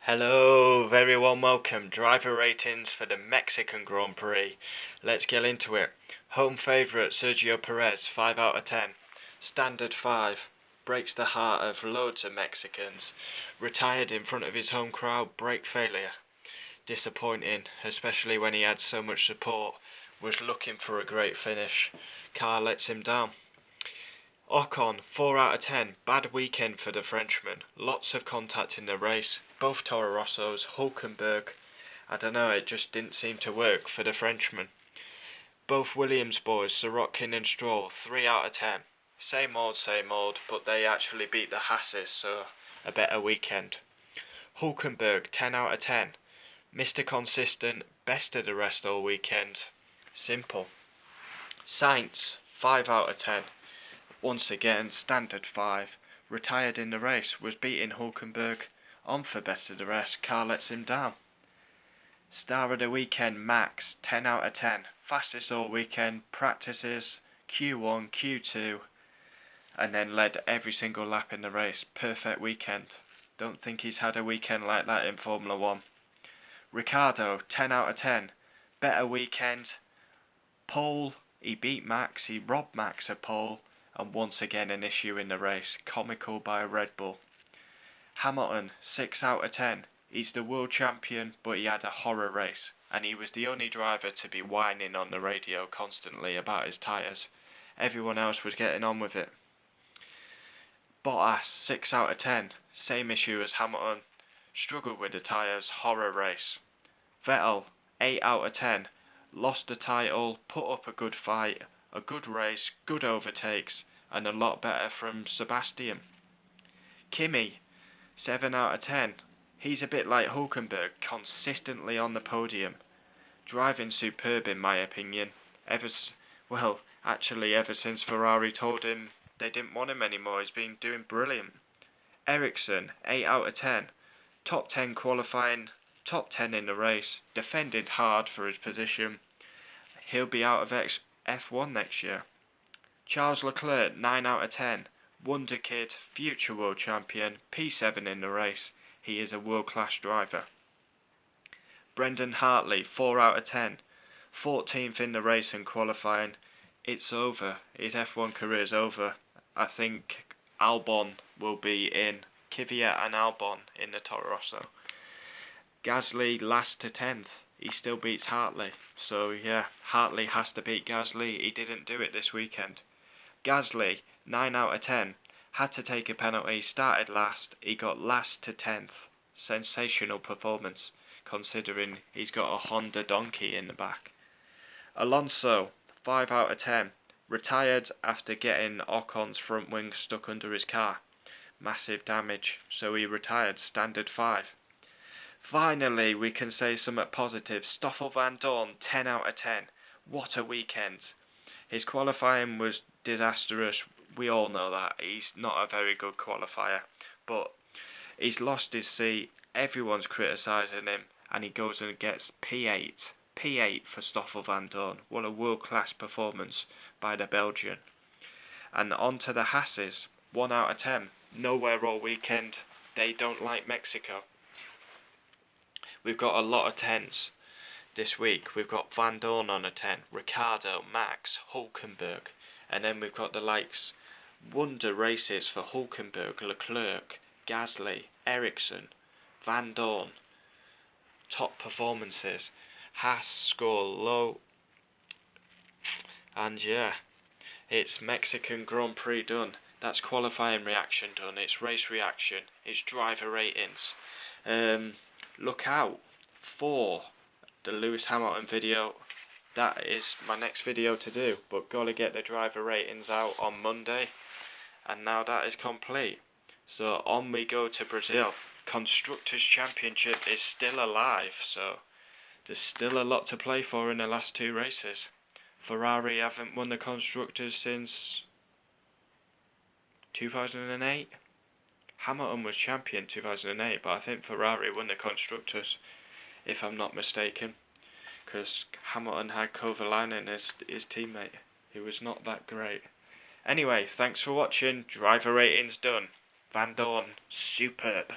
Hello, very warm welcome. Driver ratings for the Mexican Grand Prix. Let's get into it. Home favourite Sergio Perez, 5 out of 10. Standard 5. Breaks the heart of loads of Mexicans. Retired in front of his home crowd, brake failure. Disappointing, especially when he had so much support. Was looking for a great finish. Car lets him down. Ocon, 4 out of 10. Bad weekend for the Frenchman. Lots of contact in the race. Both Toro Rossos, Hulkenberg. I don't know, it just didn't seem to work for the Frenchman. Both Williams boys, Sorokin and Stroll, 3 out of 10. Same old, but they actually beat the Hasses, so a better weekend. Hulkenberg, 10 out of 10. Mr. Consistent, best of the rest all weekend. Simple. Sainz, 5 out of 10. Once again, standard 5. Retired in the race, was beating Hulkenberg. On for best of the rest, car lets him down. Star of the weekend, Max, 10 out of 10. Fastest all weekend, practices, Q1, Q2, and then led every single lap in the race. Perfect weekend. Don't think he's had a weekend like that in Formula 1. Ricciardo, 10 out of 10. Better weekend. Pole, he beat Max, he robbed Max a pole, and once again an issue in the race. Comical by Red Bull. Hamilton, 6 out of 10. He's the world champion, but he had a horror race, and he was the only driver to be whining on the radio constantly about his tyres. Everyone else was getting on with it. Bottas, 6 out of 10. Same issue as Hamilton. Struggled with the tyres, horror race. Vettel, 8 out of 10. Lost the title, put up a good fight, a good race, good overtakes, and a lot better from Sebastian. Kimi, 7 out of 10. He's a bit like Hulkenberg, consistently on the podium. Driving superb in my opinion. Ever since Ferrari told him they didn't want him anymore, he's been doing brilliant. Ericsson, 8 out of 10. Top 10 qualifying, top 10 in the race, defended hard for his position. He'll be out of F1 next year. Charles Leclerc, 9 out of 10. Wonder kid, future world champion, P7 in the race. He is a world-class driver. Brendan Hartley, 4 out of 10. 14th in the race and qualifying. It's over. His F1 career is over. I think Albon will be in. Kvyat and Albon in the Toro Rosso. Gasly last to 10th. He still beats Hartley. So yeah, Hartley has to beat Gasly. He didn't do it this weekend. Gasly, 9 out of 10. Had to take a penalty, started last. He got last to 10th. Sensational performance, considering he's got a Honda Donkey in the back. Alonso, 5 out of 10. Retired after getting Ocon's front wing stuck under his car. Massive damage, so he retired, standard 5. Finally, we can say something positive. Stoffel Vandoorne, 10 out of 10. What a weekend. His qualifying was disastrous. We all know that. He's not a very good qualifier. But he's lost his seat. Everyone's criticising him. And he goes and gets P8. P8 for Stoffel Vandoorne. What a world-class performance by the Belgian. And on to the Hasses. 1 out of 10. Nowhere all weekend. They don't like Mexico. We've got a lot of 10s. This week we've got Vandoorne on a 10, Ricciardo, Max, Hulkenberg, and then we've got the likes wonder races for Hulkenberg, Leclerc, Gasly, Ericsson, Vandoorne. Top performances. Haas score low, and yeah, it's Mexican Grand Prix done. That's qualifying reaction done. It's race reaction. It's driver ratings. Look out for the Lewis Hamilton video. That is my next video to do, but gotta get the driver ratings out on Monday, and now that is complete. So on we go to Brazil. Constructors Championship is still alive, so there's still a lot to play for in the last 2 races. Ferrari haven't won the Constructors since 2008. Hamilton was champion 2008, but I think Ferrari won the Constructors, if I'm not mistaken, because Hamilton had Kovalainen as his teammate, who was not that great. Anyway, thanks for watching. Driver ratings done. Vandoorne, superb.